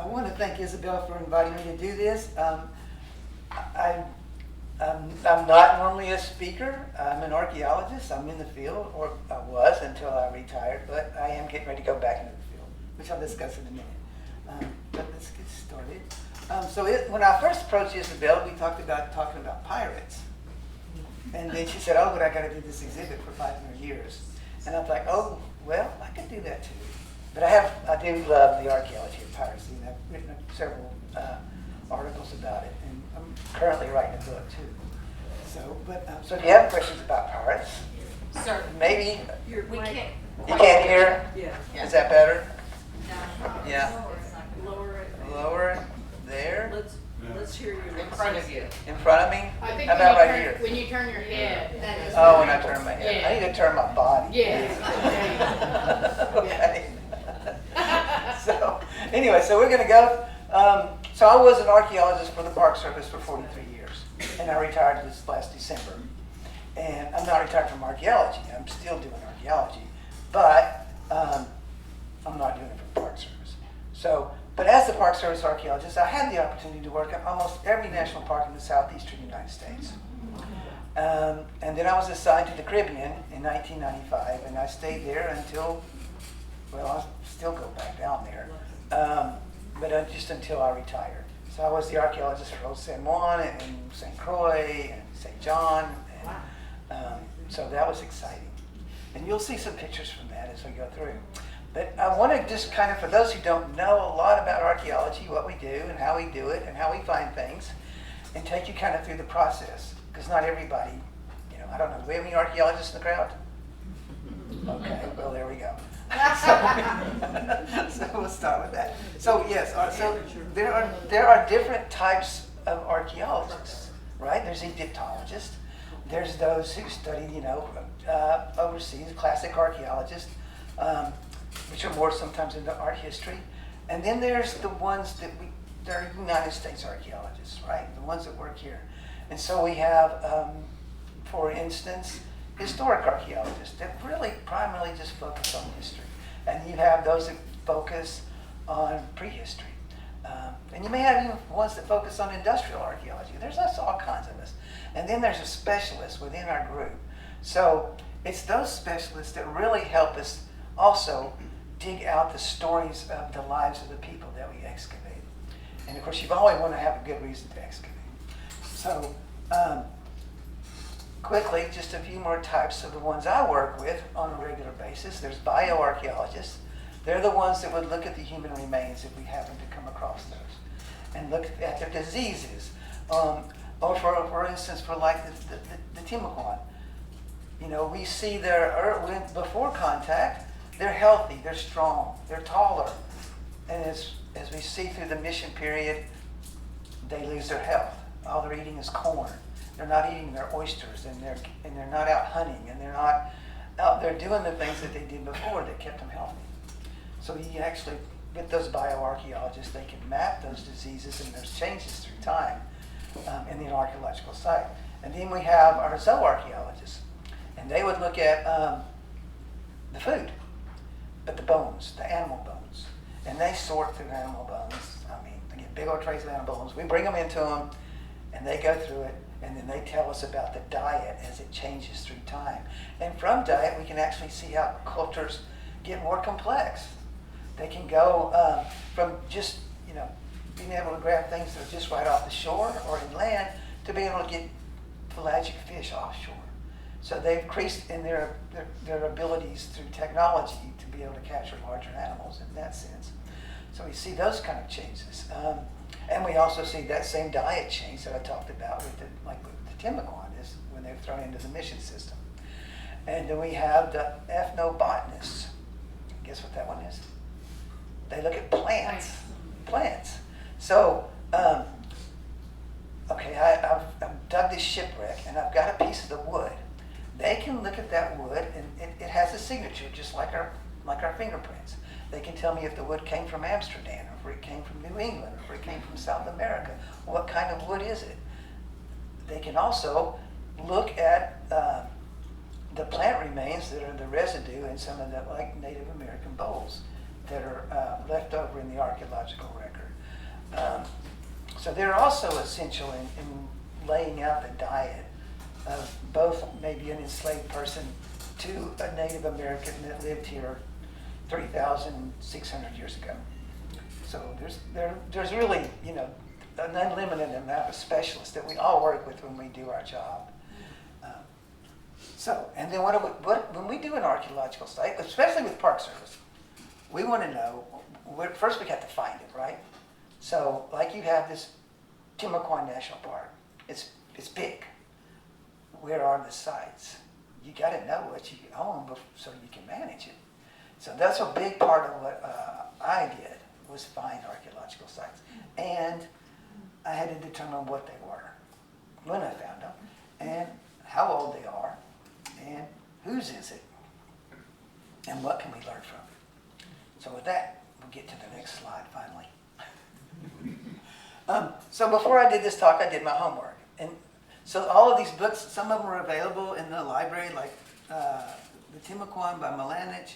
want to thank Isabel for inviting me to do this. I'm not normally a speaker. I'm an archaeologist. I'm in the field, or I was until I retired, but I am getting ready to go back into the field, which I'll discuss in a minute. But let's get started. When I first approached Isabel, we talked about talking about pirates. And then she said, oh, but I got to do this exhibit for 500 years. And I was like, oh, well, I could do that too. But I do love the archaeology of piracy, and I've written several articles about it, and I'm currently writing a book too. So do you have questions about pirates? Sir, Maybe we can't. you can't hear? Yeah. Is that better? No. Yeah. Lower it. Lower it there. Let's hear you In front of you. In front of me? I think How about right here? when you turn your head, that is. Oh, when I turn my head. Yeah. I need to turn my body. Yes. Okay. So anyway, so we're going to go. So I was an archaeologist for the Park Service for 43 years, and I retired this last December. And I'm not retired from archaeology. I'm still doing archaeology, but I'm not doing it for the Park Service. But as the Park Service archaeologist, I had the opportunity to work at almost every national park in the southeastern United States. And then I was assigned to the Caribbean in 1995, and I stayed there until, well, I'll still go back down there, but just until I retired. So I was the archaeologist for Old San Juan and St. Croix and St. John. And, so that was exciting. And you'll see some pictures from that as we go through. But I want to just kind of, for those who don't know a lot about archaeology, what we do and how we do it and how we find things, and take you kind of through the process. Because not everybody, I don't know, do we have any archaeologists in the crowd? Okay, well, there we go. So we'll start with that. So yes, so there are different types of archaeologists, right? There's Egyptologists. There's those who study, overseas, classic archaeologists, which are more sometimes into art history. And then there's the ones they're United States archaeologists, right? The ones that work here. And so we have, for instance, historic archaeologists that really primarily just focus on history. And you have those that focus on prehistory. And you may have even ones that focus on industrial archaeology. There's all kinds of us. And then there's a specialist within our group. So it's those specialists that really help us also dig out the stories of the lives of the people that we excavate. And of course, you always want to have a good reason to excavate. So quickly, just a few more types of the ones I work with on a regular basis. There's bioarchaeologists. They're the ones that would look at the human remains if we happen to come across those, and look at their diseases. Or for instance, for like the Timucuan, we see before contact, they're healthy, they're strong, they're taller. And as we see through the mission period, they lose their health. All they're eating is corn. They're not eating their oysters, and they're not out hunting, and they're not out there doing the things that they did before that kept them healthy. So you actually, with those bioarchaeologists, they can map those diseases and those changes through time in the archaeological site. And then we have our zooarchaeologists, and they would look at the food, but the bones, the animal bones. And they sort through animal bones. They get big old trays of animal bones. We bring them into them, and they go through it, and then they tell us about the diet as it changes through time. And from diet, we can actually see how cultures get more complex. They can go from just, being able to grab things that are just right off the shore or inland to being able to get pelagic fish offshore. So they've increased in their abilities through technology to be able to capture larger animals in that sense. So we see those kind of changes. And we also see that same diet change that I talked about with the Timucuan is when they're thrown into the mission system. And then we have the ethnobotanists. Guess what that one is? They look at plants. Plants. So, I've dug this shipwreck and I've got a piece of the wood. They can look at that wood and it has a signature just like our fingerprints. They can tell me if the wood came from Amsterdam, or if it came from New England, or if it came from South America. What kind of wood is it? They can also look at the plant remains that are the residue in some of the Native American bowls that are left over in the archaeological record. So they're also essential in laying out the diet of both maybe an enslaved person to a Native American that lived here 3,600 years ago. So there's really, an unlimited amount of specialists that we all work with when we do our job. And then when we do an archaeological site, especially with Park Service, we want to know, first we have to find it, right? So like you have this Timucuan National Park. It's big. Where are the sites? You got to know what you own so you can manage it. So that's a big part of what I did, was find archaeological sites. And I had to determine what they were when I found them, and how old they are, and whose is it, and what can we learn from it. So with that, we'll get to the next slide finally. So before I did this talk, I did my homework. And so all of these books, some of them are available in the library, like The Timucuan by Milanich,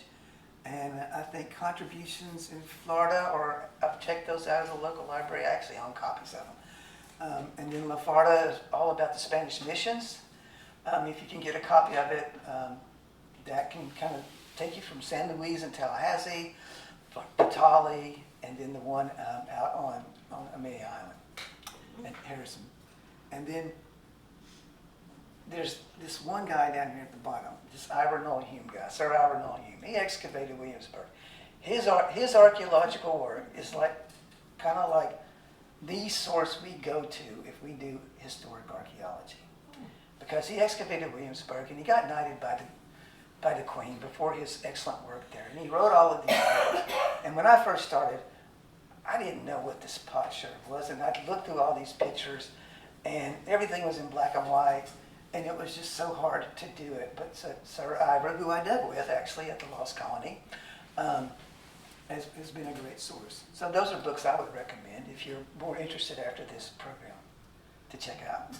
and I think Contributions in Florida, or I've checked those out of the local library. I actually own copies of them. And then La Farda is all about the Spanish missions. If you can get a copy of it, that can kind of take you from San Luis and Tallahassee, Patali, and then the one out on Amelia Island at Harrison. And then there's this one guy down here at the bottom, this Ivor Noel Hume guy, Sir Ivor Noel Hume. He excavated Williamsburg. His archaeological work is kind of like the source we go to if we do historic archaeology. Because he excavated Williamsburg and he got knighted by the Queen before his excellent work there. And he wrote all of these books. And when I first started, I didn't know what this potsherd was. And I'd look through all these pictures and everything was in black and white. And it was just so hard to do it. But Sir Ivor, who I dug with actually at the Lost Colony, has been a great source. So those are books I would recommend if you're more interested after this program to check out.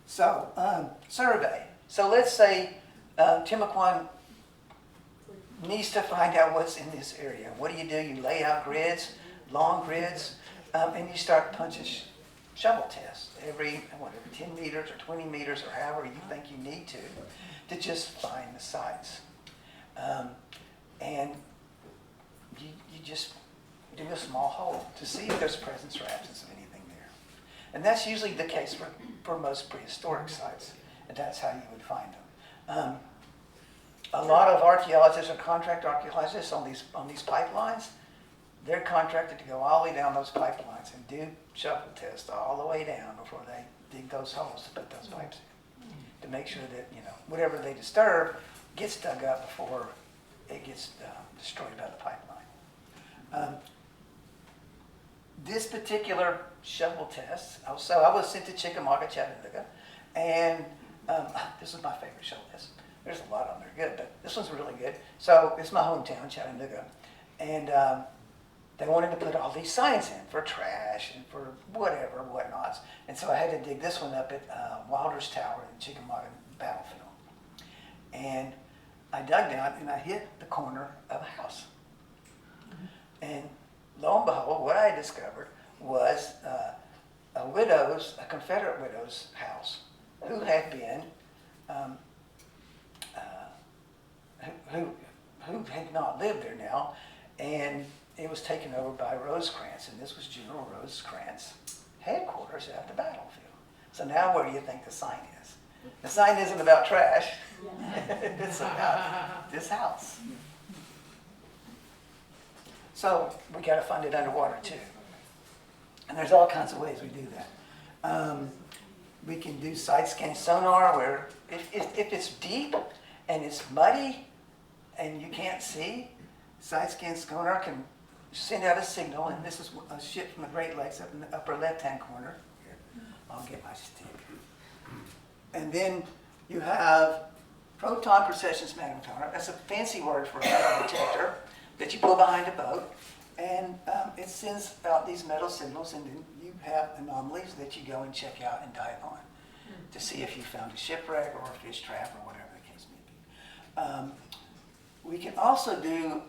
So, survey. So let's say Timucuan needs to find out what's in this area. What do? You lay out grids, long grids, and you start punching shovel tests every 10 meters or 20 meters or however you think you need to just find the sites. And you just do a small hole to see if there's presence or absence of anything there. And that's usually the case for most prehistoric sites, and that's how you would find them. A lot of archaeologists or contract archaeologists on these pipelines, they're contracted to go all the way down those pipelines and do shovel tests all the way down before they dig those holes to put those pipes in, to make sure that whatever they disturb gets dug up before it gets destroyed by the pipeline. This particular shovel test, so I was sent to Chickamauga, Chattanooga, and this is my favorite shovel test. There's a lot of them that are good, but this one's really good. So it's my hometown, Chattanooga, and they wanted to put all these signs in for trash and for whatnots. And so I had to dig this one up at Wilder's Tower in Chickamauga Battlefield. And I dug down and I hit the corner of a house. And lo and behold, what I discovered was a Confederate widow's house who had been, who had not lived there now, and it was taken over by Rosecrans, and this was General Rosecrans' headquarters at the battlefield. So now where do you think the sign is? The sign isn't about trash. It's about this house. So we got to find it underwater too. And there's all kinds of ways we do that. We can do side scan sonar where if it's deep and it's muddy and you can't see, side scan sonar can send out a signal, and this is a ship from the Great Lakes up in the upper left-hand corner. Here, I'll get my stick. And then you have proton precession magnetometer. That's a fancy word for a metal detector that you pull behind a boat, and it sends out these metal signals, and then you have anomalies that you go and check out and dive on to see if you found a shipwreck or a fish trap or whatever the case may be. We can also do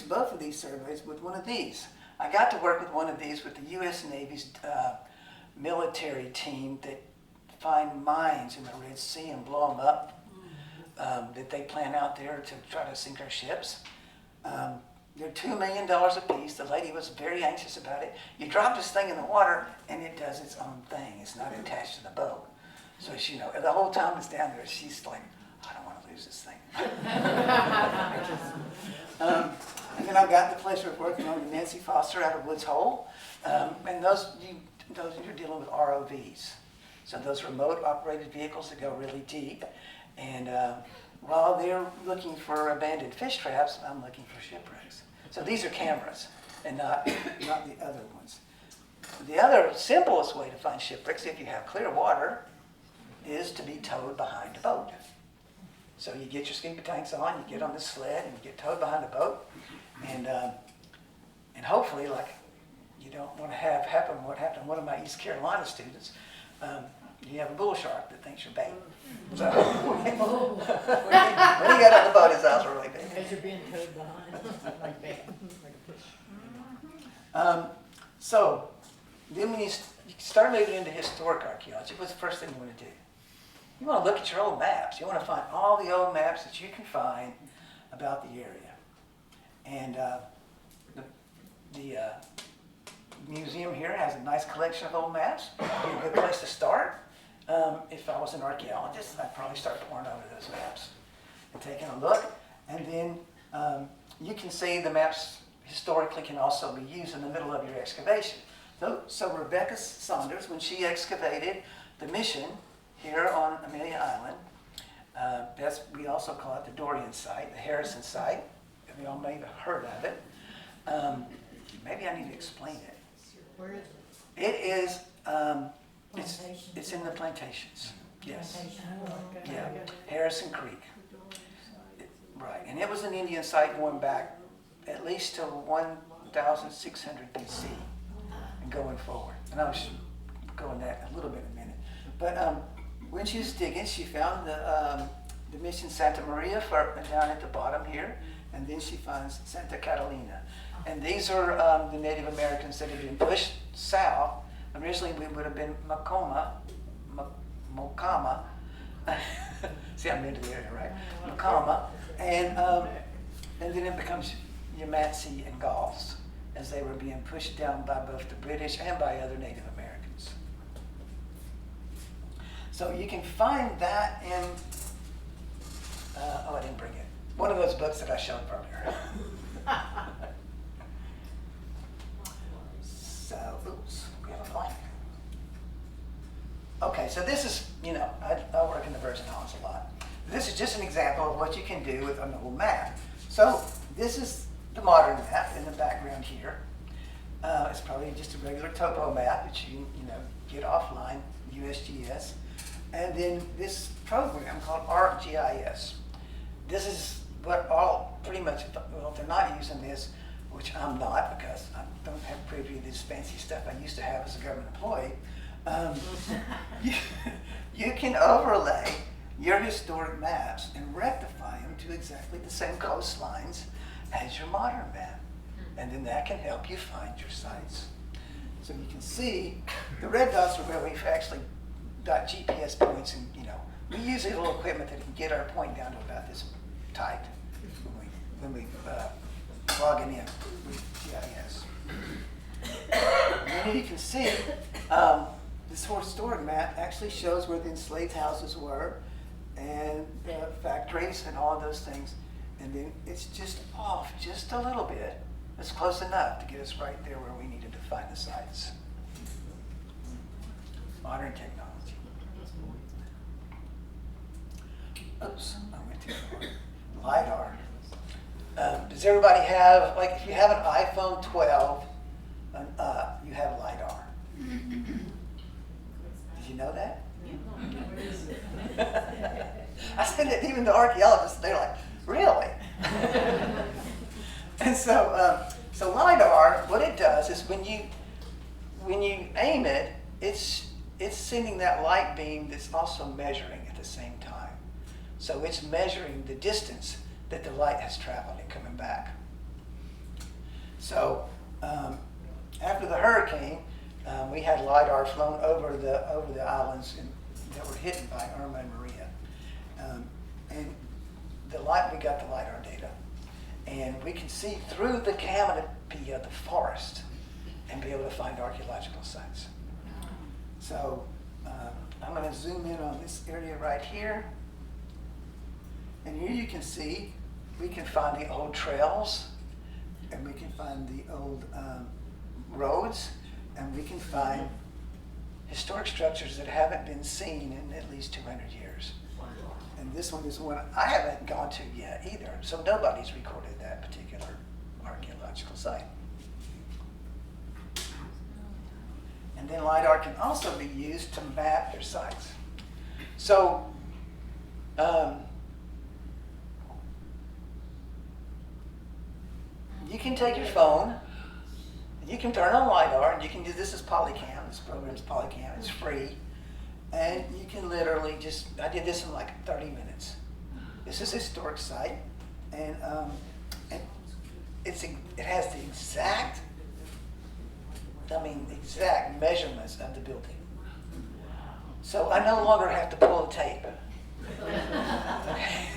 both of these surveys with one of these. I got to work with one of these with the U.S. Navy's military team that find mines in the Red Sea and blow them up, that they plant out there to try to sink our ships. They're $2 million a piece. The lady was very anxious about it. You drop this thing in the water, and it does its own thing. It's not attached to the boat. So she, the whole time it's down there, she's like, I don't want to lose this thing. And then I got the pleasure of working on the Nancy Foster out of Woods Hole. And those you're dealing with ROVs. So those remote operated vehicles that go really deep. And while they're looking for abandoned fish traps, I'm looking for shipwrecks. So these are cameras and not the other ones. The other simplest way to find shipwrecks, if you have clear water, is to be towed behind a boat. So you get your scuba tanks on, you get on this sled, and you get towed behind the boat. And hopefully, like you don't want to have happen what happened to one of my East Carolina students, you have a bull shark that thinks you're bait. So when he got on the boat, his eyes were really big. Because you're being towed behind, like that, like a push. So then when you start moving into historic archaeology, what's the first thing you want to do? You want to look at your old maps. You want to find all the old maps that you can find about the area. And the museum here has a nice collection of old maps. It'd be a good place to start. If I was an archaeologist, I'd probably start pouring over those maps and taking a look. And then you can see the maps historically can also be used in the middle of your excavation. So Rebecca Saunders, when she excavated the mission here on Amelia Island, we also call it the Dorian site, the Harrison site. We all may have heard of it. Maybe I need to explain it. Where is it? It is, Plantations. it's in the plantations. Yes. Okay. Yeah, Harrison Creek. Right, and it was an Indian site going back at least to 1,600 BC and going forward. And I'll go into that a little bit in a minute. But when she was digging, she found the mission Santa Maria down at the bottom here, and then she finds Santa Catalina. And these are the Native Americans that had been pushed south. Originally, we would have been Mocama. See, I'm into the area, right? Mocama. And then it becomes Yamatsi and Gauls as they were being pushed down by both the British and by other Native Americans. So you can find that in, I didn't bring it. One of those books that I showed earlier. So, oops, we have a blank. Okay, so this is, I work in the Virgin Islands a lot. This is just an example of what you can do with an old map. So this is the modern map in the background here. It's probably just a regular topo map that you get offline, USGS. And then this program called ArcGIS. This is what pretty much, well, if they're not using this, which I'm not because I don't have privy to this fancy stuff I used to have as a government employee, you can overlay your historic maps and rectify them to exactly the same coastlines as your modern map. And then that can help you find your sites. So you can see the red dots are where we've actually got GPS points, and we use a little equipment that can get our point down to about this tight when we log it in with GIS. And then you can see this historic map actually shows where the enslaved houses were and the factories and all of those things. And then it's just off just a little bit. It's close enough to get us right there where we needed to find the sites. Modern technology. Oops, I went too far. LiDAR. Does everybody have, like, if you have an iPhone 12 and up, you have LiDAR? Did you know that? I said that even to archaeologists, they're like, really? And so LiDAR, what it does is when you aim it, it's sending that light beam that's also measuring at the same time. So it's measuring the distance that the light has traveled and coming back. So After the hurricane, we had LiDAR flown over the islands that were hit by Irma and Maria. And we got the LiDAR data. And we can see through the canopy of the forest and be able to find archaeological sites. So I'm going to zoom in on this area right here. And here you can see we can find the old trails, and we can find the old roads, and we can find historic structures that haven't been seen in at least 200 years. And this one is one I haven't gone to yet either, so nobody's recorded that particular archaeological site. And then LiDAR can also be used to map their sites. So, you can take your phone, you can turn on LiDAR, and you can do this as Polycam. This program is Polycam, it's free. And you can literally I did this in like 30 minutes. This is a historic site, and it has the exact measurements of the building. So I no longer have to pull the tape. Okay.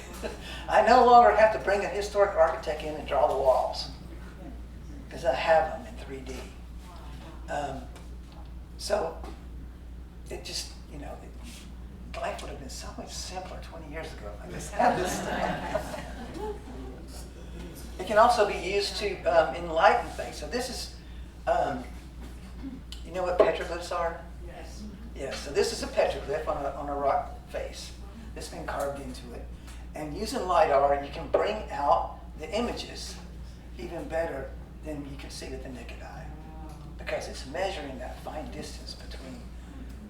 I no longer have to bring a historic architect in and draw the walls, because I have them in 3D. So it just, life would have been so much simpler 20 years ago. I just had this stuff. It can also be used to enlighten things. So this is, you know what petroglyphs are? Yes. Yes, so this is a petroglyph on a rock face that's been carved into it. And using LiDAR, you can bring out the images even better than you can see with the naked eye, because it's measuring that fine distance between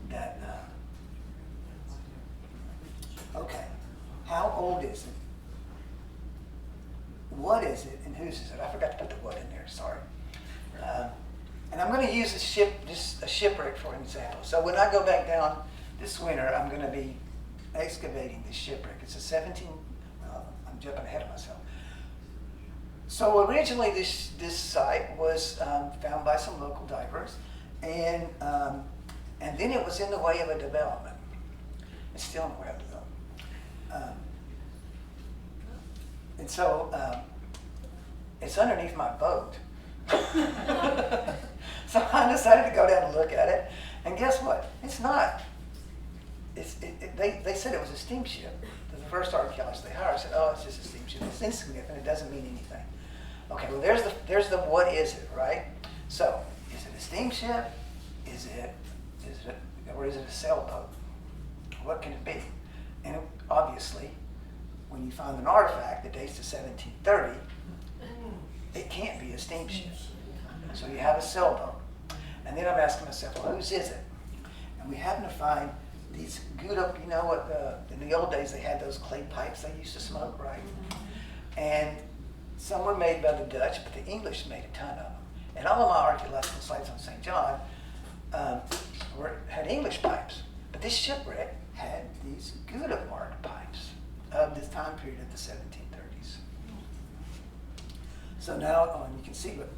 that. Okay, how old is it? What is it, and whose is it? I forgot to put the what in there, sorry. And I'm going to use a shipwreck for an example. So when I go back down this winter, I'm going to be excavating this shipwreck. It's a I'm jumping ahead of myself. So originally this site was found by some local divers, and then it was in the way of a development. It's still in the way of development. And so it's underneath my boat. So I decided to go down and look at it, and guess what? It's not. They said it was a steamship. The first archaeologist they hired said, "Oh, it's just a steamship. It's insignificant. It doesn't mean anything." Okay, well there's the what is it, right? So is it a steamship? Or is it a sailboat? What can it be? And obviously, when you find an artifact that dates to 1730, it can't be a steamship. So you have a sailboat. And then I'm asking myself, well, whose is it? And we happen to find these good up, you know what, in the old days they had those clay pipes they used to smoke, right? And some were made by the Dutch, but the English made a ton of them. And all of my archaeological sites on St. John had English pipes. But this shipwreck had these Gouda marked pipes of this time period of the 1730s. So now you can see what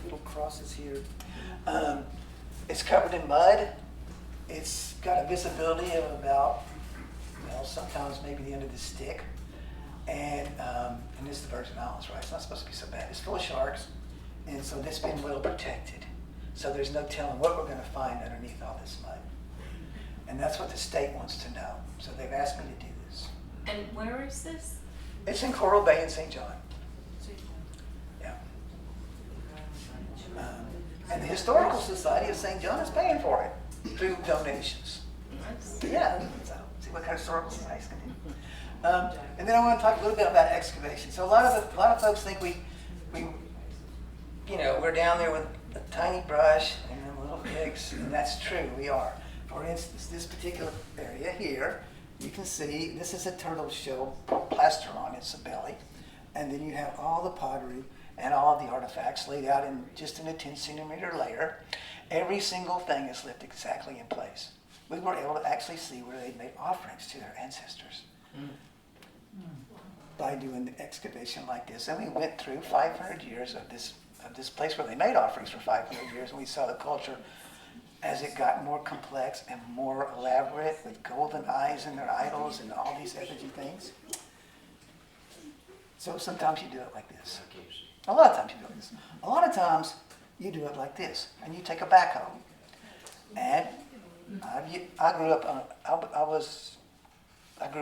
little crosses here. It's covered in mud. It's got a visibility of about, sometimes maybe the end of the stick. And this is the Virgin Islands, right? It's not supposed to be so bad. It's full of sharks, and so it's been well protected. So there's no telling what we're going to find underneath all this mud. And that's what the state wants to know. So they've asked me to do this. And where is this? It's in Coral Bay in St. John. Yeah. And the Historical Society of St. John is paying for it through donations. Yeah. So see what kind of historical societies can do. And then I want to talk a little bit about excavation. So a lot of folks think we're down there with a tiny brush and then little picks, and that's true. We are. For instance, this particular area here, you can see this is a turtle shell plaster on its belly, and then you have all the pottery and all of the artifacts laid out in just in a 10-centimeter layer. Every single thing is left exactly in place. We were able to actually see where they made offerings to their ancestors by doing the excavation like this. And we went through 500 years of this of this place where they made offerings for 500 years, and we saw the culture as it got more complex and more elaborate with golden eyes in their idols and all these effigy things. So sometimes you do it like this. A lot of times you do it like this. A lot of times you do it like this, and you take a backhoe. And I grew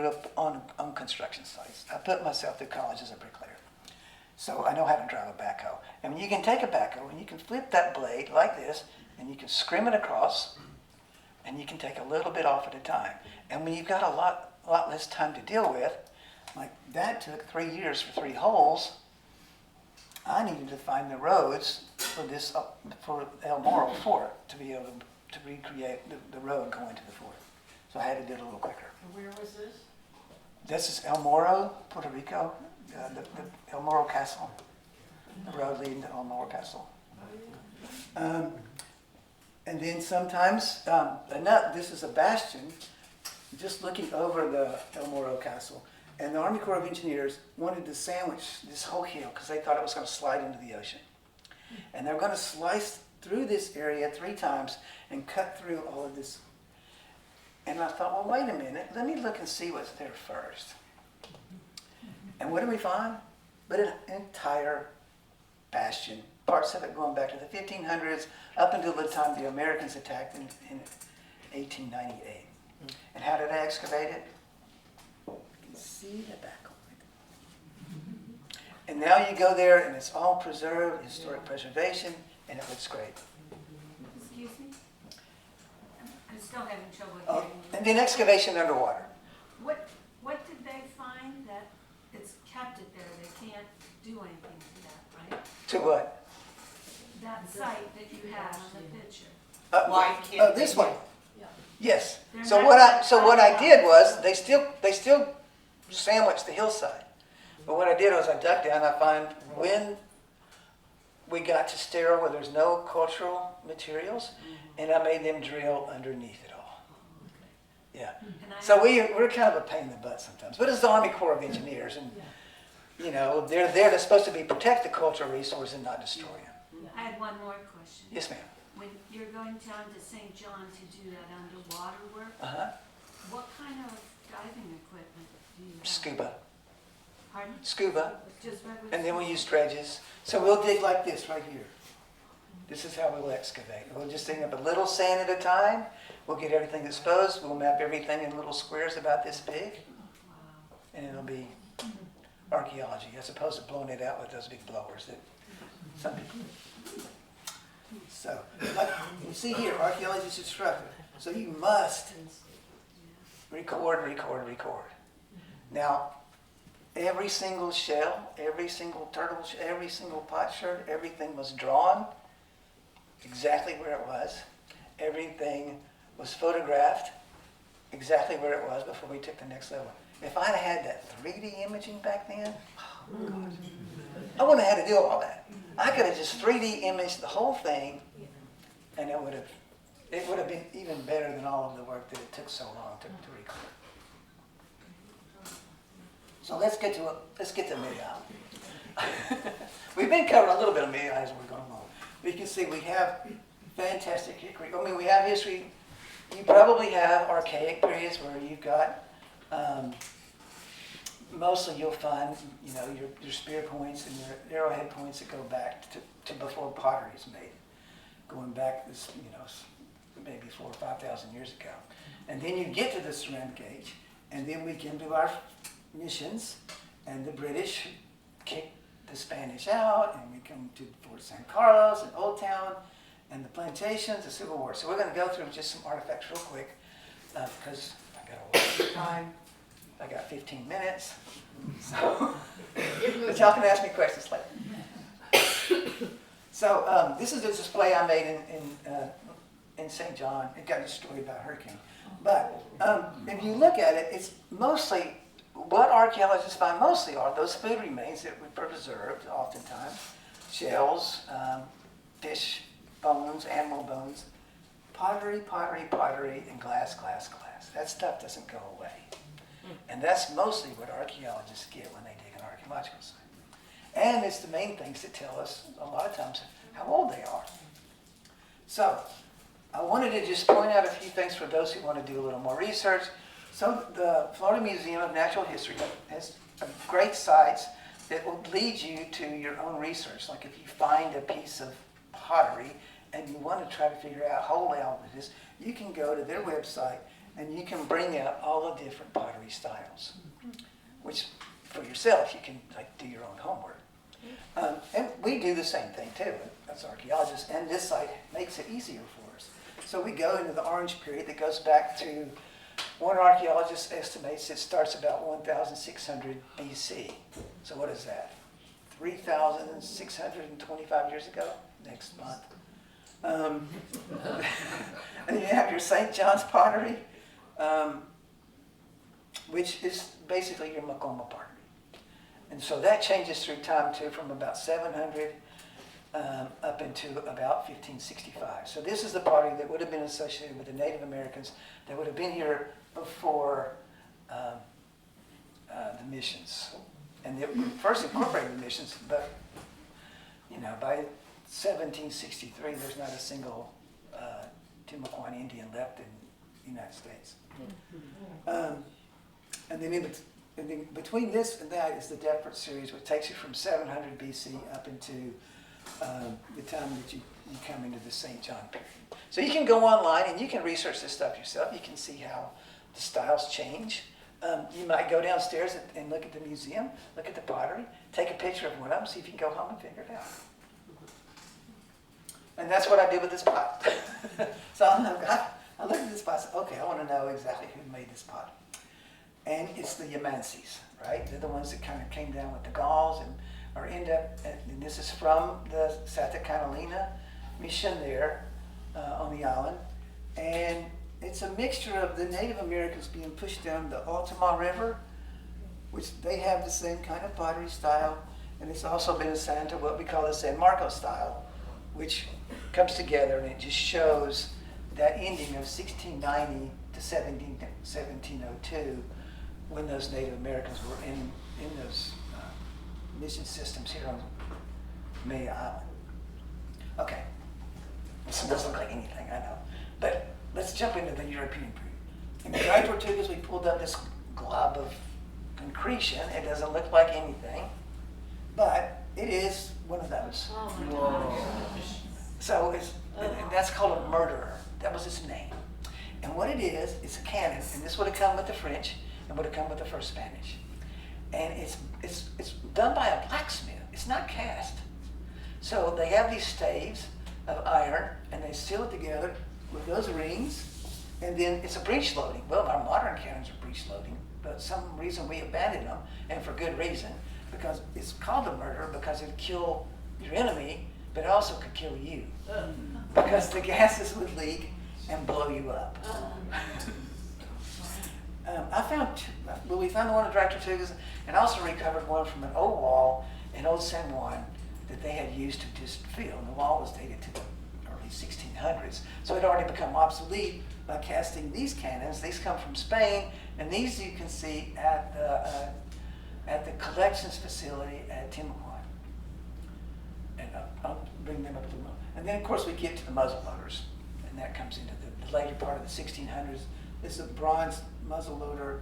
up on construction sites. I put myself through college as a bricklayer. So I know how to drive a backhoe. And you can take a backhoe and you can flip that blade like this, and you can scrim it across, and you can take a little bit off at a time. And when you've got a lot less time to deal with, like that took 3 years for 3 holes, I needed to find the roads for El Moro Fort to be able to recreate the road going to the fort. So I had to do it a little quicker. And where was this? This is El Moro, Puerto Rico, the El Moro Castle, the road leading to El Moro Castle. And then sometimes, this is a bastion, just looking over the El Moro Castle. And the Army Corps of Engineers wanted to sandwich this whole hill because they thought it was going to slide into the ocean. And they were going to slice through this area 3 times and cut through all of this. And I thought, well, wait a minute, let me look and see what's there first. And what did we find? But an entire bastion, parts of it going back to the 1500s, up until the time the Americans attacked in 1898. And how did I excavate it? You can see the back of it. And now you go there and it's all preserved, historic preservation, and it looks great. Excuse me? I'm still having trouble Oh, hearing you. and then excavation underwater. What did they find that it's kept it there? They can't do anything to that, right? To what? That site that you have on the picture. Why can't This they- one. Yes. They're So not what I gonna did find was they still sandwiched the hillside. But what I did was I dug down. I find when we got to sterile where there's no cultural materials, and I made them drill underneath it all. Yeah. And I So have- we're kind of a pain in the butt sometimes. But it's the Army Corps of Engineers, and you know they're there. They're supposed to be protect the cultural resource and not destroy them. I had one more question. Yes, ma'am. When you're going down to St. John to do that underwater work, Uh-huh. what kind of diving equipment do you have? Scuba. Pardon? Scuba. Just regular And then we scuba? use dredges. So we'll dig like this right here. This is how we'll excavate. We'll just dig up a little sand at a time. We'll get everything exposed. We'll map everything in little squares about this big. Wow. And it'll be archaeology as opposed to blowing it out with those big blowers that some people. So, like you see here, archaeologist instructor. So you must record. Now, every single shell, every single turtle, every single potsherd, everything was drawn exactly where it was. Everything was photographed exactly where it was before we took the next level. If I'd had that 3D imaging back then, oh God, I wouldn't have had to do all that. I could have just 3D imaged the whole thing, and it would have been even better than all of the work that it took so long to record. So let's get to Amelia. We've been covering a little bit of Amelia as we're going along. But you can see we have fantastic history. I mean, we have history. You probably have archaic periods where you've got, mostly you'll find, you know, your spear points and your arrowhead points that go back to before pottery is made, going back, this, you know, maybe 4,000 or 5,000 years ago. And then you get to the ceramic age, and then we can do our missions, and the British kicked the Spanish out, and we come to Fort San Carlos and Old Town, and the plantations, the Civil War. So we're going to go through just some artifacts real quick, because I got a lot of time. I got 15 minutes, so but y'all can ask me questions later. So this is a display I made in St. John. It got destroyed by a hurricane. But if you look at it, it's mostly, what archaeologists find mostly are those food remains that were preserved, oftentimes. Shells, fish bones, animal bones, pottery, and glass. That stuff doesn't go away. And that's mostly what archaeologists get when they dig an archaeological site. And it's the main things that tell us a lot of times how old they are. So I wanted to just point out a few things for those who want to do a little more research. So the Florida Museum of Natural History has great sites that will lead you to your own research. Like if you find a piece of pottery and you want to try to figure out how old it is, you can go to their website and you can bring out all the different pottery styles, which for yourself you can like do your own homework. And we do the same thing too as archaeologists, and this site makes it easier for us. So we go into the Orange period that goes back to, one archaeologist estimates it starts about 1,600 BC. So what is that? 3,625 years ago? Next month. And you have your St. John's pottery, which is basically your Makoma pottery. And so that changes through time too, from about 700 up into about 1565. So this is the pottery that would have been associated with the Native Americans that would have been here before the missions. And they first incorporated the missions, but by 1763, there's not a single Timucuan Indian left in the United States. And then between this and that is the Deptford series, which takes you from 700 BC up into the time that you come into the St. John period. So you can go online and you can research this stuff yourself. You can see how the styles change. You might go downstairs and look at the museum, look at the pottery, take a picture of one of them, see if you can go home and figure it out. And that's what I did with this pot. So I looked at this pot and said, okay, I want to know exactly who made this pot. And it's the Yamansis, right? They're the ones that kind of came down with the Gauls and this is from the Santa Catalina mission there on the island. And it's a mixture of the Native Americans being pushed down the Altamont River, which they have the same kind of pottery style. And it's also been assigned to what we call the San Marcos style, which comes together and it just shows that ending of 1690 to 1702 when those Native Americans were in those mission systems here on Amelia Island. Okay, this doesn't look like anything, I know. But let's jump into the European period. In the dry tortugas, we pulled up this glob of concretion. It doesn't look like anything, but it is one of those. Oh my gosh. So and that's called a murderer. That was its name. And what it is, it's a cannon, and this would have come with the French and would have come with the first Spanish. And it's done by a blacksmith. It's not cast. So they have these staves of iron, and they seal it together with those rings, and then it's a breech loading. Well, our modern cannons are breech loading, but some reason we abandoned them, and for good reason, because it's called a murder because it would kill your enemy, but it also could kill you, because the gases would leak and blow you up. We found the one at Dry Tortugas, and also recovered one from an old wall in Old San Juan that they had used to just fill. And the wall was dated to the early 1600s, so it had already become obsolete by casting these cannons. These come from Spain, and these you can see at the collections facility at Timucuan. And I'll bring them up a little more. And then, of course, we get to the muzzle loaders, and that comes into the later part of the 1600s. This is a bronze muzzle loader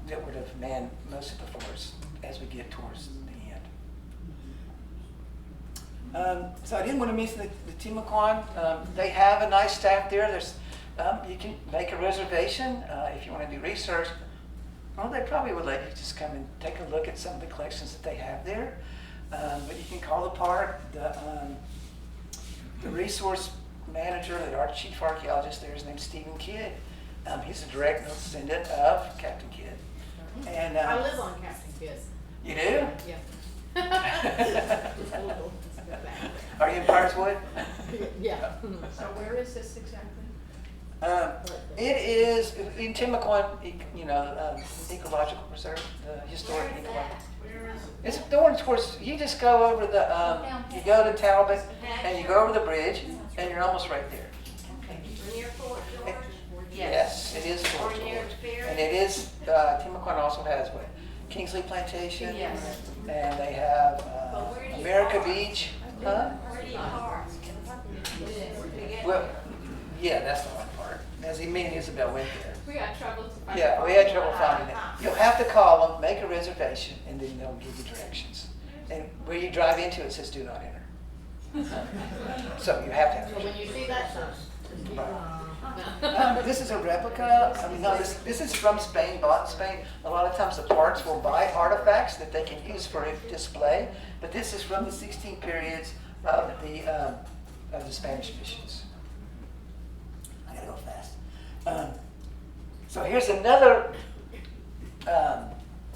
that would have manned most of the force as we get towards the end. So I didn't want to miss the Timucuan. They have a nice staff there. You can make a reservation if you want to do research. Well, they probably would let you just come and take a look at some of the collections that they have there. But you can call the park. The resource manager, our chief archaeologist there, his name's Stephen Kidd. He's a direct descendant of Captain Kidd. And I live on Captain Kidd. You do? Yeah. Just a little bit back. Are you in Pireswood? Yeah. So where is this exactly? It is in Timucuan, Ecological Reserve, the historic ecological. Where is it? It's the one towards, you just go over you go to Talbot and you go over the bridge and you're almost right there. Okay. Near Fort George? Yes, it is Fort Or near George. the fair? And it is, Timucuan also has what? Kingsley Plantation. Yes. And they have where do you America park? Beach, huh? Where do you park? Well, yeah, that's the one part. As me and Isabel went there. We got trouble to find. Yeah, we had trouble finding it. You'll have to call them, make a reservation, and then they'll give you directions. And where you drive into, it says do not enter. So you have to have. So when you see that sign. This is a replica. I mean, no, this is from Spain, bought in Spain. A lot of times the parks will buy artifacts that they can use for a display, but this is from the 16th periods of the Spanish missions. I gotta go fast. So here's another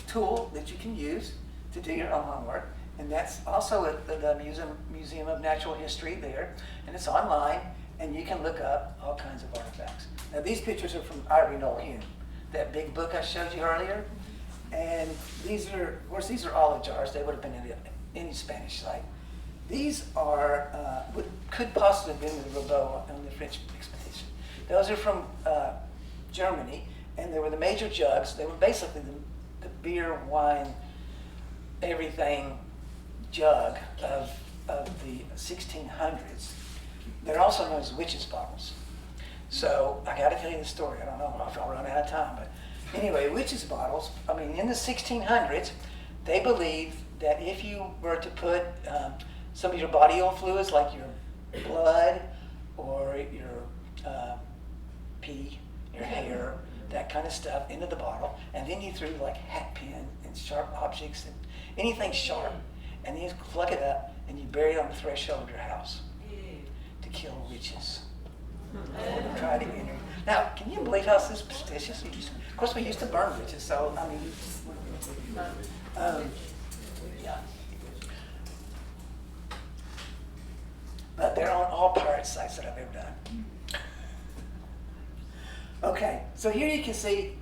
tool that you can use to do your own homework, and that's also at the Museum of Natural History there, and it's online. And you can look up all kinds of artifacts. Now these pictures are from Ivory Knoll Hume, that big book I showed you earlier. And these are, of course, these are olive jars. They would have been in any Spanish site. These are, could possibly have been the Robot on the French expedition. Those are from Germany, and they were the major jugs. They were basically the beer, wine, everything jug of the 1600s. They're also known as witches' bottles. So I got to tell you the story. I don't know if I'll run out of time, but anyway, witches' bottles. I mean, in the 1600s, they believed that if you were to put some of your body oil fluids, like your blood or your pee, your hair, that kind of stuff, into the bottle, and then you threw like hat pin and sharp objects and anything sharp, and then you plug it up and you bury it on the threshold of your house. Kill witches. Try to enter. Now, can you believe how superstitious? Of course, we used to burn witches, so I mean, yeah. But they're on all pirate sites that I've ever done. Okay, so here you can see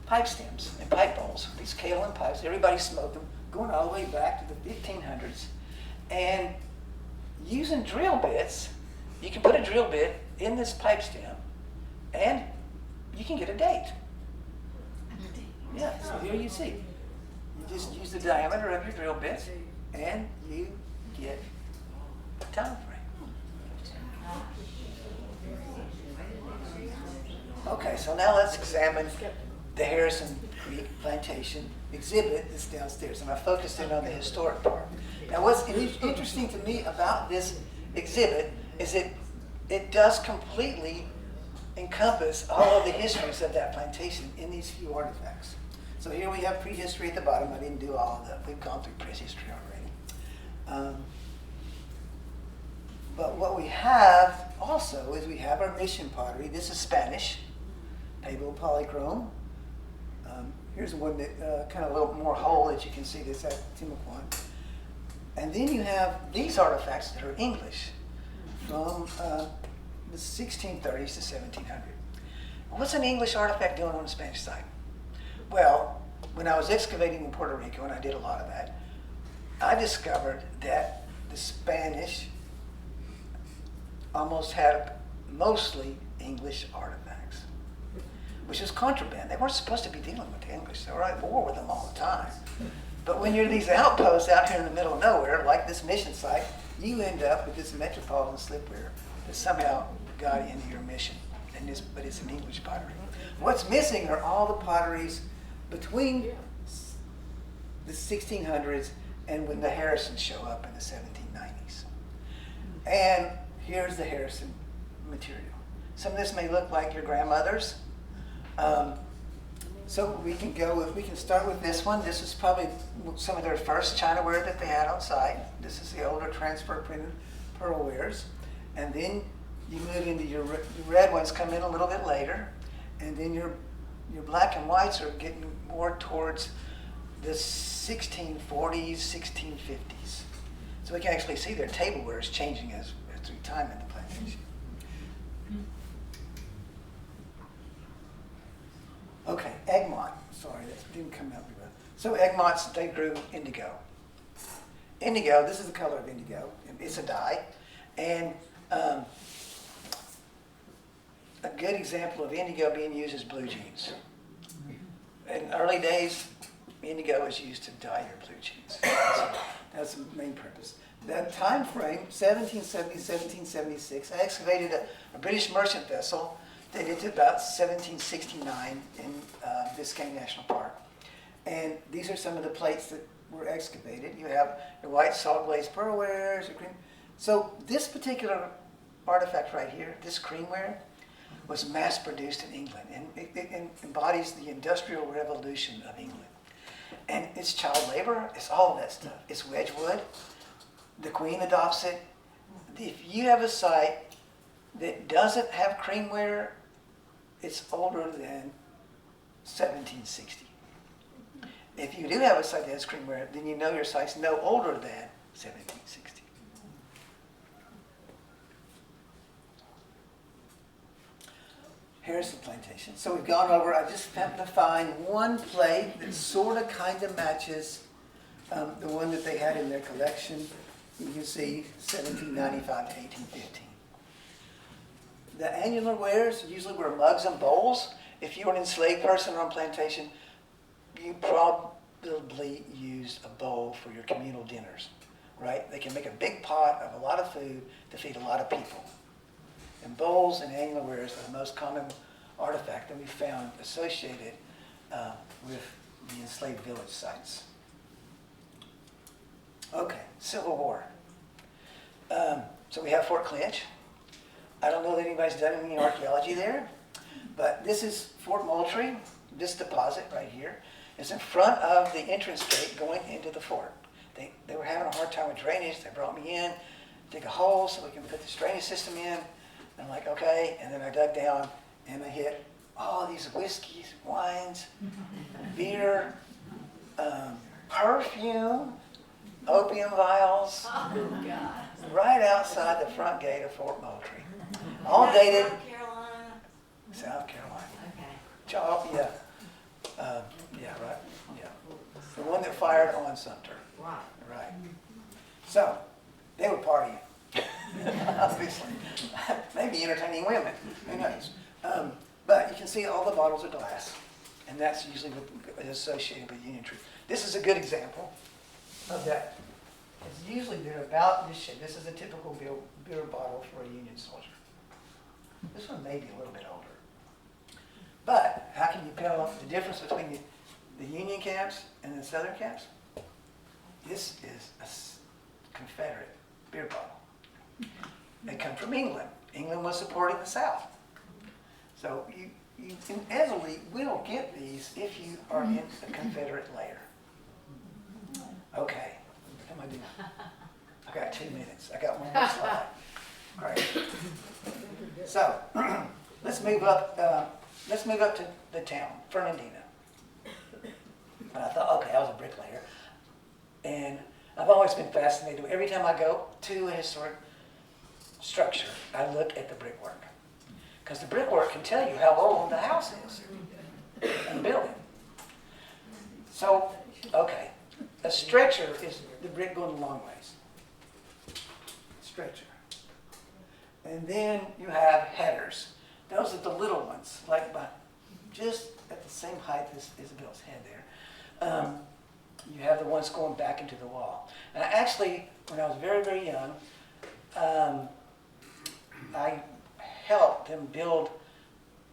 pipe stems and pipe bowls. These kaolin pipes. Everybody smoked them, going all the way back to the 1500s, and using drill bits. You can put a drill bit in this pipe stem, and you can get a date. Yeah, so here you see. You just use the diameter of your drill bit, and you get a time frame. Okay, so now let's examine the Harrison Creek Plantation exhibit that's downstairs, and I focused in on the historic part. Now, what's interesting to me about this exhibit is it does completely encompass all of the histories of that plantation in these few artifacts. So here we have prehistory at the bottom. I didn't do all of that. We've gone through prehistory already. But what we have also is we have our mission pottery. This is Spanish, Pablo polychrome. Here's one that kind of a little more whole that you can see this at Timucuan. And then you have these artifacts that are English, from the 1630s to 1700. What's an English artifact doing on a Spanish site? Well, when I was excavating in Puerto Rico, and I did a lot of that, I discovered that the Spanish almost had mostly English artifacts, which is contraband. They weren't supposed to be dealing with the English. They were at war with them all the time. But when you're these outposts out here in the middle of nowhere, like this mission site, you end up with this metropolitan slipware that somehow got into your mission. But it's an English pottery. What's missing are all the potteries between the 1600s and when the Harrisons show up in the 1790s. And here's the Harrison material. Some of this may look like your grandmother's. So we can start with this one. This is probably some of their first chinaware that they had on site. This is the older transfer printed pearlwares. And then you move into your red ones come in a little bit later. And then your black and whites are getting more towards the 1640s, 1650s. So we can actually see their tableware is changing as through time in the plantation. Okay, Egmont. Sorry, that didn't come out very well. So Egmonts, they grew indigo. Indigo, this is the color of indigo. It's a dye. And a good example of indigo being used is blue jeans. In early days, Indigo is used to dye your blue jeans. That's the main purpose. That time frame, 1770, 1776, I excavated a British merchant vessel dated to about 1769 in Biscayne National Park. And these are some of the plates that were excavated. You have your white salt glazed pearlwares, your cream. So this particular artifact right here, this creamware, was mass produced in England, and it embodies the Industrial Revolution of England. And it's child labor, it's all that stuff. It's Wedgwood. The Queen adopts it. If you have a site that doesn't have creamware, it's older than 1760. If you do have a site that has creamware, then you know your site's no older than 1760. Here's the plantation. So we've gone over, I just happened to find one plate that sort of kind of matches the one that they had in their collection. You can see 1795 to 1815. The annular wares usually were mugs and bowls. If you were an enslaved person on plantation, you probably used a bowl for your communal dinners, right? They can make a big pot of a lot of food to feed a lot of people. And bowls and annular wares are the most common artifact that we found associated with the enslaved village sites. Okay, Civil War. So we have Fort Clinch. I don't know that anybody's done any archaeology there, but this is Fort Moultrie, this deposit right here. It's in front of the entrance gate going into the fort. They were having a hard time with drainage. They brought me in, dig a hole so we can put this drainage system in. I'm like, okay, and then I dug down and I hit all these whiskeys, wines, beer, perfume, opium vials, right outside the front gate of Fort Moultrie. All dated South Carolina. South Carolina. Okay. Job, yeah. Yeah, right, yeah. The one that fired on Sumter. Right. Right. So, they were partying, obviously. Maybe entertaining women, who knows? But you can see all the bottles are glass, and that's usually what is associated with Union Tree. This is a good example of that. It's usually they're about this shape. This is a typical beer bottle for a Union soldier. This one may be a little bit older. But how can you tell the difference between the Union camps and the Southern camps? This is a Confederate beer bottle. They come from England. England was supporting the South. So you inevitably will get these if you are in a Confederate layer. Okay, what am I doing? I got 2 minutes. I got one more slide. Great. So let's move up to the town, Fernandina. And I thought, okay, I was a bricklayer. And I've always been fascinated. Every time I go to a historic structure, I look at the brickwork. Because the brickwork can tell you how old the house is and the building. So, okay, a stretcher is the brick going a long ways. Stretcher. And then you have headers. Those are the little ones, like just at the same height as Isabel's head there. You have the ones going back into the wall. And I actually, when I was very, very young, I helped them build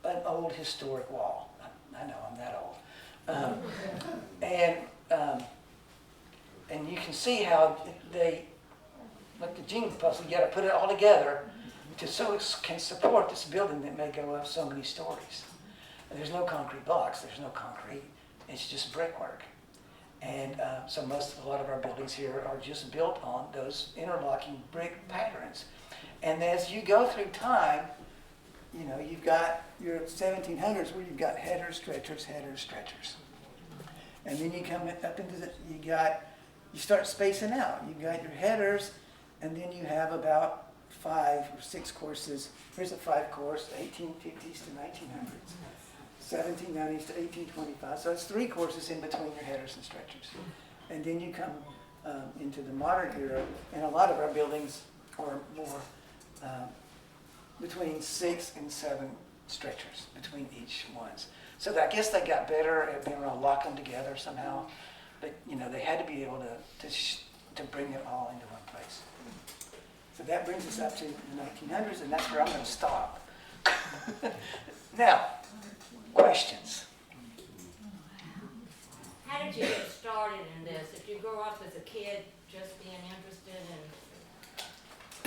an old historic wall. I know, I'm that old. And you can see how they, like the jigsaw puzzle, you got to put it all together so it can support this building that may go up so many stories. And there's no concrete blocks, there's no concrete, it's just brickwork. And so a lot of our buildings here are just built on those interlocking brick patterns. And as you go through time, you know, you've got your 1700s where you've got headers, stretchers. And then you come up into you start spacing out. You've got your headers, and then you have about 5 or 6 courses. Here's a 5 course, 1850s to 1900s. 1790s to 1825. So it's 3 courses in between your headers and stretchers. And then you come into the modern era, and a lot of our buildings are more between 6 and 7 stretchers between each ones. So I guess they got better at being able to lock them together somehow. But, they had to be able to bring it all into one place. So that brings us up to the 1900s, and that's where I'm going to stop. Now, questions? How did you get started in this? Did you grow up as a kid just being interested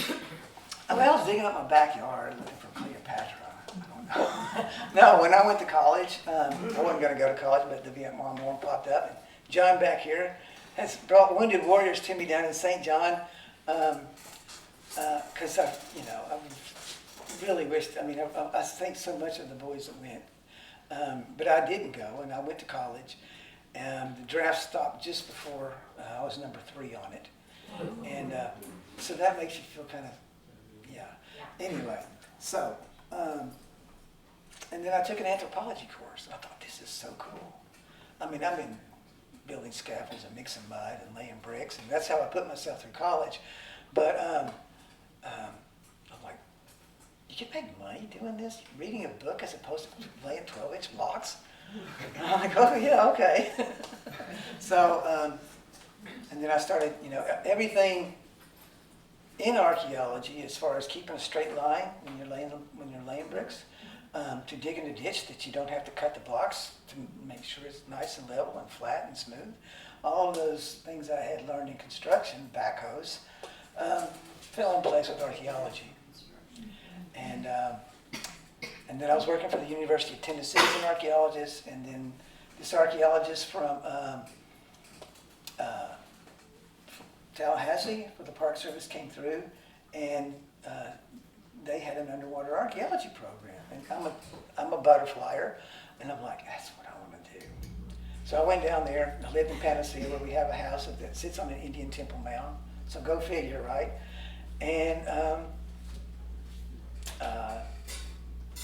in? I mean, I was digging up my backyard looking for Cleopatra. I don't know. No, when I went to college, I wasn't going to go to college, but the Vietnam War popped up. And John back here has brought wounded warriors to me down in St. John, because I really wished. I think so much of the boys that went, but I didn't go, and I went to college. And the draft stopped just before I was number 3 on it, and so that makes you feel kind of, yeah. Anyway, so. And then I took an anthropology course. I thought, this is so cool. I've been building scaffolds and mixing mud and laying bricks, and that's how I put myself through college. But I'm like, you can make money doing this, reading a book as opposed to laying 12-inch blocks? And I'm like, oh yeah, okay. So, and then I started, everything in archaeology, as far as keeping a straight line when you're laying bricks, to digging a ditch that you don't have to cut the blocks to make sure it's nice and level and flat and smooth. All of those things I had learned in construction, backhoes, fell in place with archaeology. And then I was working for the University of Tennessee as an archaeologist, and then this archaeologist from Tallahassee for the Park Service came through, and they had an underwater archaeology program. And I'm a butterflyer, and I'm like, that's what I want to do. So I went down there. I lived in Panacea, where we have a house that sits on an Indian temple mound. So go figure, right? And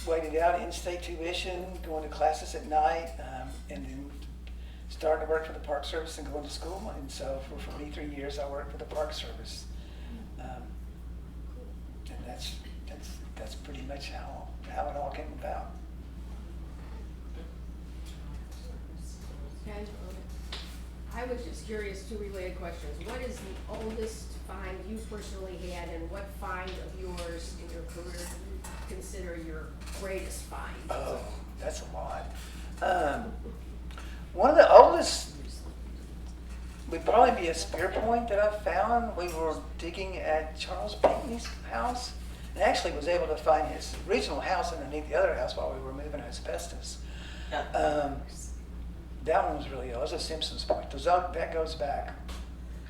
waited out in-state tuition, going to classes at night, and then starting to work for the Park Service and going to school. And so for 43 years, I worked for the Park Service. And that's pretty much how it all came about. And I was just curious, 2 related questions. What is the oldest find you personally had, and what find of yours in your career do you consider your greatest find? Oh, that's a lot. One of the oldest would probably be a spear point that I found. We were digging at Charles Pinckney's house, and actually was able to find his original house underneath the other house while we were moving asbestos. That one was really old. It was a Simpsons point. That goes back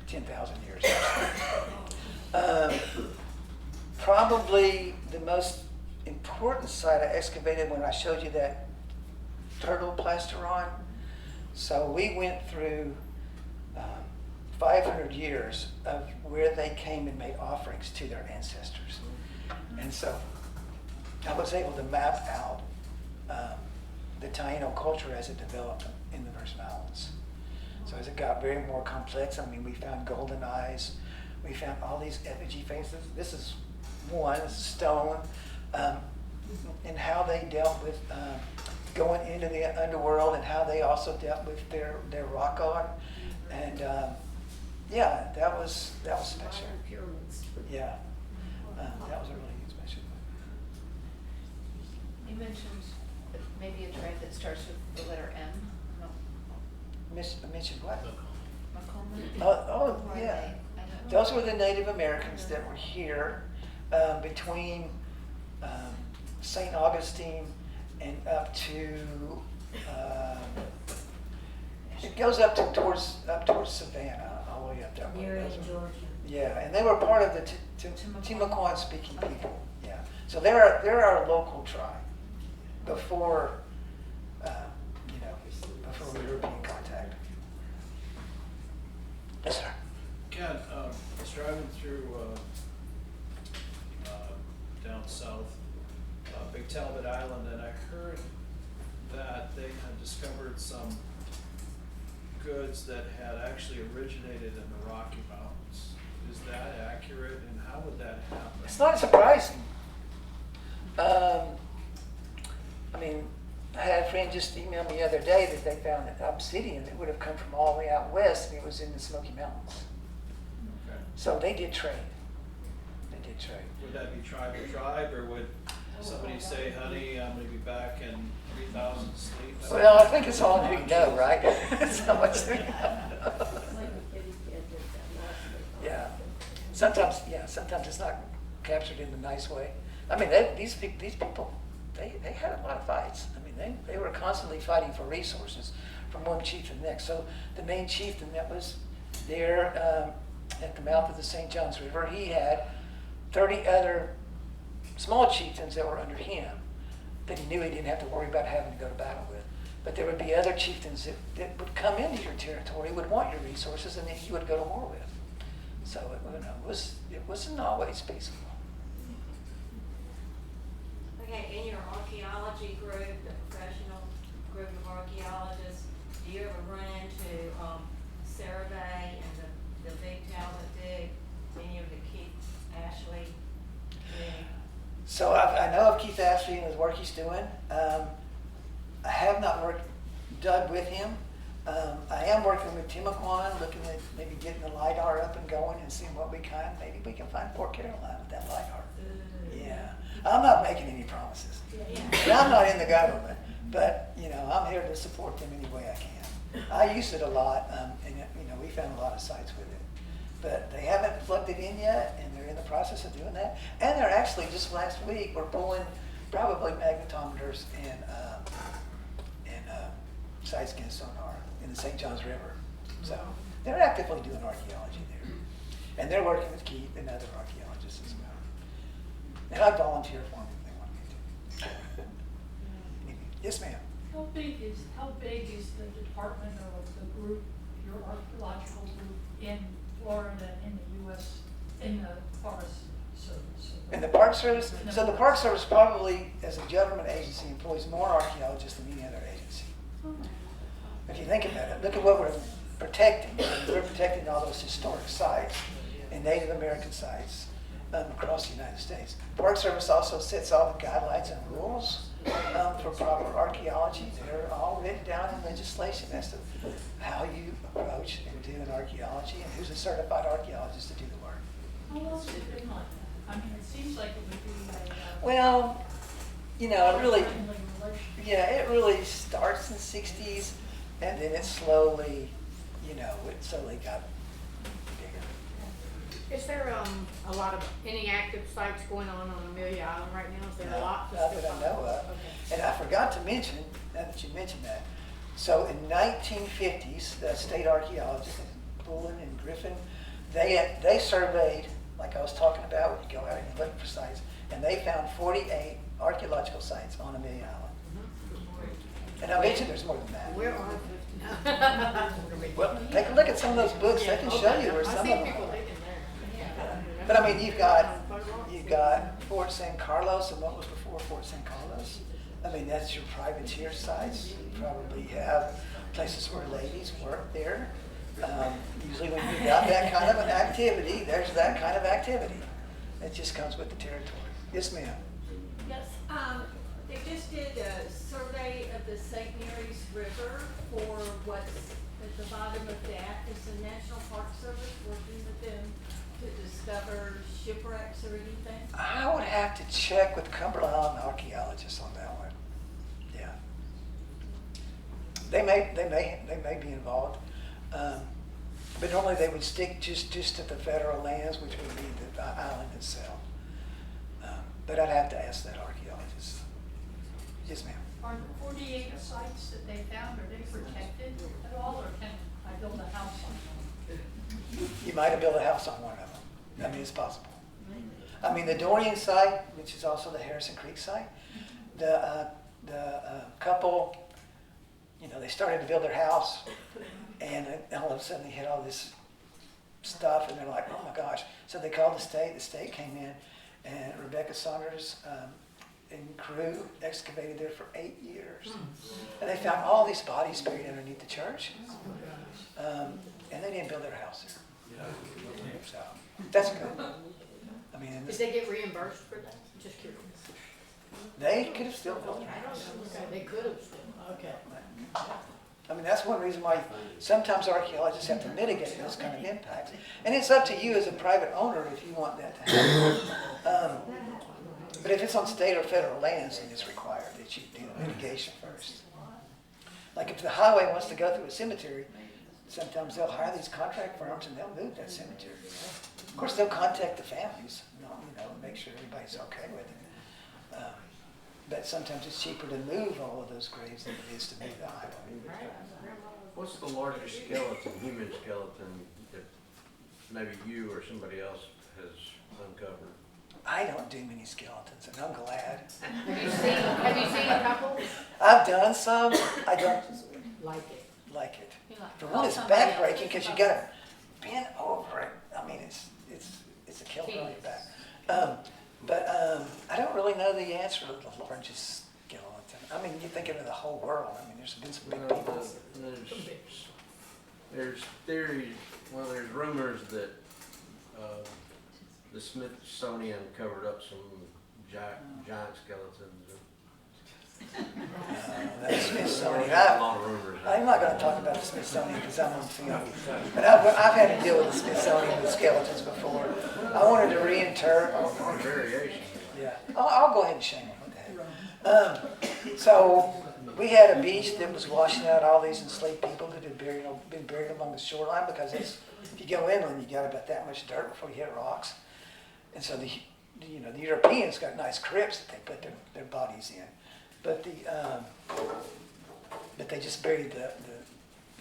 10,000 years. Probably the most important site I excavated when I showed you that turtle plasteron. So we went through 500 years of where they came and made offerings to their ancestors. And so I was able to map out the Taino culture as it developed in the Virgin Islands. So as it got very more complex, we found golden eyes, we found all these effigy faces. This is one, this is stone, and how they dealt with going into the underworld, and how they also dealt with their rock art. And yeah, that was special. Modern pyramids. Yeah, that was a really special. You mentioned maybe a tribe that starts with the letter M. Mentioned what? Macoma? Oh, Who are yeah. they? I don't know. Those were the Native Americans that were here between St. Augustine and up to it goes up towards Savannah, all the way up that way. Here in Georgia. Yeah, and they were part of the Timucuan speaking people. Yeah, so they're our local tribe before before European contact. Yes, sir. Ken, I was driving through down south, Big Talbot Island, and I heard that they had discovered some goods that had actually originated in the Rocky Mountains. Is that accurate, and how would that happen? It's not surprising. friend just emailed me the other day that they found an obsidian that would have come from all the way out west, and it was in the Smoky Mountains. Okay. So they did trade. They did trade. Would that be tribe to tribe, or would somebody say, honey, I'm gonna be back in 3,000 sleep? Well, I think it's all who you know, right? It's how much who you know. Yeah. Sometimes it's not captured in a nice way. I mean, these people, they had a lot of fights. I mean, they were constantly fighting for resources from one chief to the next. So the main chieftain that was there at the mouth of the St. Johns River, he had 30 other small chieftains that were under him that he knew he didn't have to worry about having to go to battle with. But there would be other chieftains that would come into your territory, would want your resources, and then you would go to war with. So it wasn't always peaceful. Okay, in your archaeology group, the professional group of archaeologists, do you ever run into Survey and the Big Talbot dig, any of the Keith Ashley dig? So I know of Keith Ashley and his work he's doing. I have not dug with him. I am working with Timaquan, looking at maybe getting the LiDAR up and going and seeing what maybe we can find Port Caroline with that LiDAR. Yeah, I'm not making any promises. And I'm not in the government, but I'm here to support them any way I can. I use it a lot, and we found a lot of sites with it, but they haven't plugged it in yet, and they're in the process of doing that. And they're actually just last week we're pulling probably magnetometers and side scan sonar in the St. Johns River. So they're actively doing archaeology there, and they're working with Keith and other archaeologists as well. And I volunteer for them if they want me to. Yes, ma'am. How big is the department or the group, your archaeological group in Florida, in the U.S., in the Forest Service? And the Park Service, so the Park Service probably, as a government agency, employs more archaeologists than any other agency. If you think about it, look at what we're protecting. We're protecting all those historic sites and Native American sites across the United States. Park Service also sets all the guidelines and rules for proper archaeology. They're all written down in legislation as to how you approach and do an archaeology and who's a certified archaeologist to do the work. How long has it been like that? I mean, it seems like it would be a Well, it really, friendly relationship. yeah, it really starts in the 60s, and then it slowly, it slowly got bigger. Is there a lot of, any active sites going on Amelia Island right now? Is there a lot? Not that I know of. Okay. And I forgot to mention, now that you mentioned that, so in 1950s, the state archaeologists, Bullen and Griffin, they surveyed, like I was talking about, when you go out and you look for sites, and they found 48 archaeological sites on Amelia Island. And I mentioned there's more than that. Where are Well, take a look at some of those books. They can show you where some of them people are. digging there. But I mean, you've got Fort San Carlos, and what was before Fort San Carlos? I mean, that's your privateer sites. You probably have places where ladies work there. Usually when you've got that kind of an activity, there's that kind of activity. It just comes with the territory. Yes, ma'am. Yes, they just did a survey of the St. Mary's River for what's at the bottom of that. Is the National Park Service working with them to discover shipwrecks or anything? I would have to check with Cumberland Island archaeologists on that one. Yeah. They may be involved. But normally they would stick just to the federal lands, which would be the island itself. But I'd have to ask that archaeologist. Yes, ma'am. Are the 48 sites that they found, are they protected at all, or can I build a house on them? You might have built a house on one of them. I mean, it's possible. I mean, the Dorian site, which is also the Harrison Creek site, the couple, they started to build their house, and then all of a sudden they hit all this stuff, and they're like, oh my gosh. So they called the state came in, and Rebecca Saunders and crew excavated there for 8 years. And they found all these bodies buried underneath the church, and they didn't build their house there. So that's good. I mean, Did they get reimbursed for that? Just curious. they could have still built their house. Okay, they could have still. Okay. I mean, that's one reason why sometimes archaeologists have to mitigate those kind of impacts. And it's up to you as a private owner if you want that to happen. But if it's on state or federal lands, then it's required that you do mitigation first. Like if the highway wants to go through a cemetery, sometimes they'll hire these contract firms and they'll move that cemetery. Of course, they'll contact the families, make sure everybody's okay with it. But sometimes it's cheaper to move all of those graves than it is to move the highway. What's the largest skeleton, human skeleton, that maybe you or somebody else has uncovered? I don't do many skeletons, and I'm glad. Have you seen a couple? I've done some. I don't Like it. like it. You like- For one, it's backbreaking because you gotta bend over it. I mean, it's a killer on your back. But I don't really know the answer to the largest skeleton. I mean, you think of the whole world. I mean, there's been some big people. There's theories, well, there's rumors that the Smithsonian covered up some giant skeletons. The Smithsonian. A lot of rumors. I'm not going to talk about the Smithsonian because I'm on field. But I've had to deal with the Smithsonian with skeletons before. I wanted to reinter. All variations. Yeah, I'll go ahead and show you what the heck. So we had a beach that was washing out all these enslaved people that had been buried along the shoreline because if you go inland, you got about that much dirt before you hit rocks. And so the Europeans got nice crypts that they put their bodies in, but they just buried the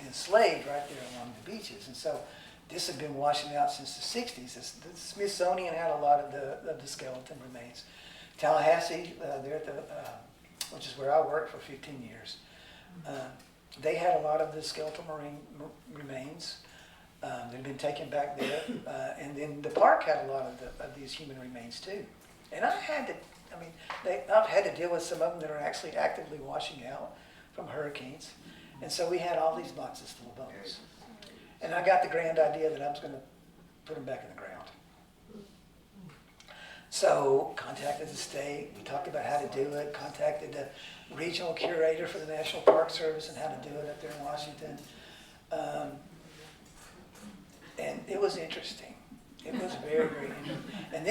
enslaved right there along the beaches. And so this had been washing out since the 60s. The Smithsonian had a lot of the skeleton remains. Tallahassee, there at which is where I worked for 15 years, they had a lot of the skeletal remains that had been taken back there. And then the park had a lot of these human remains too. And I've had to deal with some of them that are actually actively washing out from hurricanes. And so we had all these boxes full of bones. And I got the grand idea that I was going to put them back in the ground. So contacted the state, we talked about how to do it, contacted the regional curator for the National Park Service and how to do it up there in Washington. And it was interesting. It was very, very interesting. And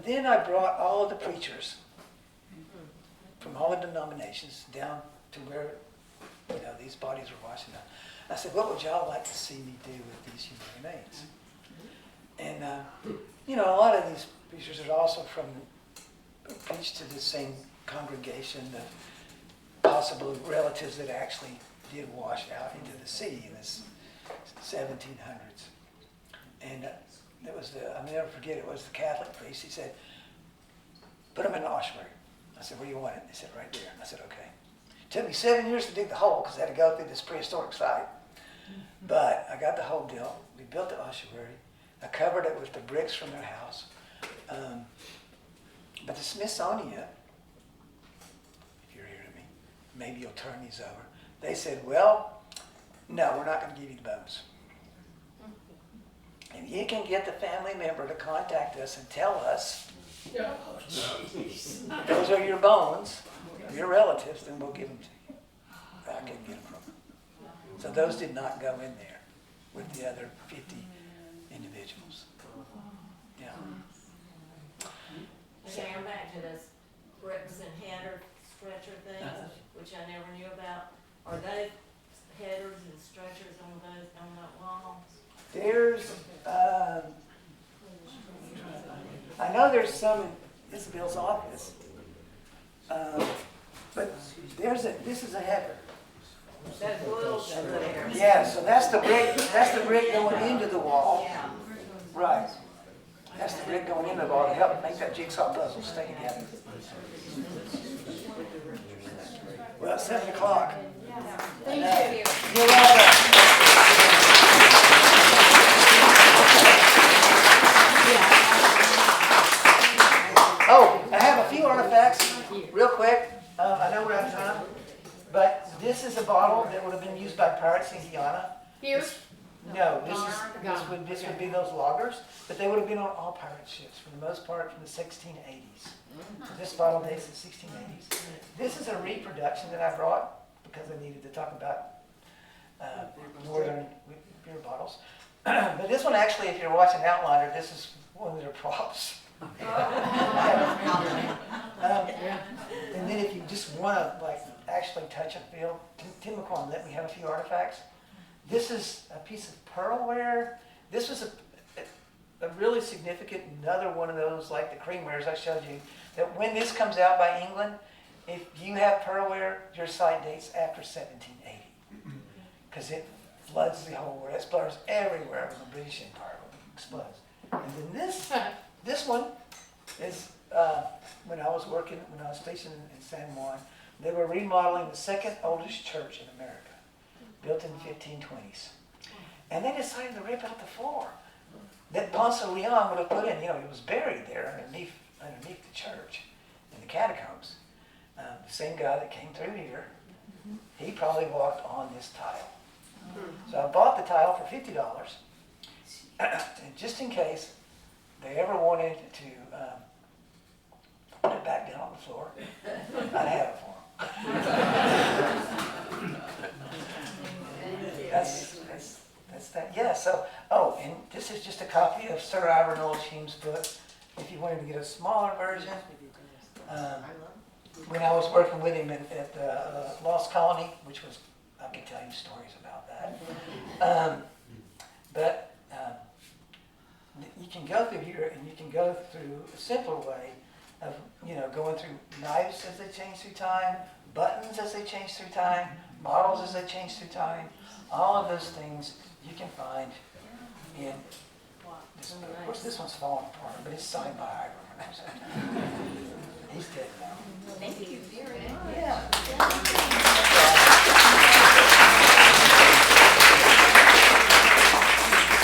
then I brought all of the preachers from all the denominations down to where these bodies were washing out. I said, what would y'all like to see me do with these human remains? And, a lot of these preachers are also preached to the same congregation, the possible relatives that actually did wash out into the sea in the 1700s. And I'll never forget, it was the Catholic priest. He said, put them in the ossuary. I said, where do you want it? He said, right there. I said, okay. It took me 7 years to dig the hole because I had to go through this prehistoric site. But I got the hole built. We built the ossuary. I covered it with the bricks from their house. But the Smithsonian, if you're hearing me, maybe you'll turn these over. They said, well, no, we're not going to give you the bones. If you can get the family member to contact us and tell us those are your bones, your relatives, then we'll give them to you. I couldn't get them from them. So those did not go in there with the other 50 individuals. Yeah. Going back to those bricks and header stretcher things, which I never knew about, are they headers and stretchers on that wall? There's, I know there's some in Isabel's office, but this is a header. That will there. Yeah, so that's the brick going into the wall. Yeah. Right. That's the brick going into the wall to help make that jigsaw puzzle stay together. Well, it's 7 o'clock. Thank you. You're welcome. Oh, I have a few artifacts, real quick. I know we're out of time, but this is a bottle that would have been used by pirates in Guyana. Here? No, Gone. this would be those loggers, but they would have been on all pirate ships for the most part from the 1680s. So this bottle dates the 1680s. This is a reproduction that I brought because I needed to talk about northern beer bottles. But this one actually, if you're watching Outliner, this is one of their props. And then if you just want to like actually touch and feel, Tim McCorn let me have a few artifacts. This is a piece of pearlware. This was a really significant, another one of those like the creamwares I showed you, that when this comes out by England, if you have pearlware, your site dates after 1780. Because it floods the whole world. It explodes everywhere when the British Empire explodes. And then this one is when I was stationed in San Juan, they were remodeling the second oldest church in America, built in the 1520s. And they decided to rip out the floor that Ponce de Leon would have put in. It was buried there underneath the church in the catacombs. The same guy that came through here, he probably walked on this tile. So I bought the tile for $50, and just in case they ever wanted to put it back down on the floor, I'd have it for them. That's that. Yeah. So, and this is just a copy of Sir Ivor Noel Hume's book. If you wanted to get a smaller version, when I was working with him at the Lost Colony, which was, I can tell you stories about that. But you can go through here, and you can go through a simpler way of, going through knives as they change through time, buttons as they change through time, models as they change through time. All of those things you can find in this book. Of course, this one's falling apart, but it's signed by Ivor. He's dead now. Thank you very much. Yeah.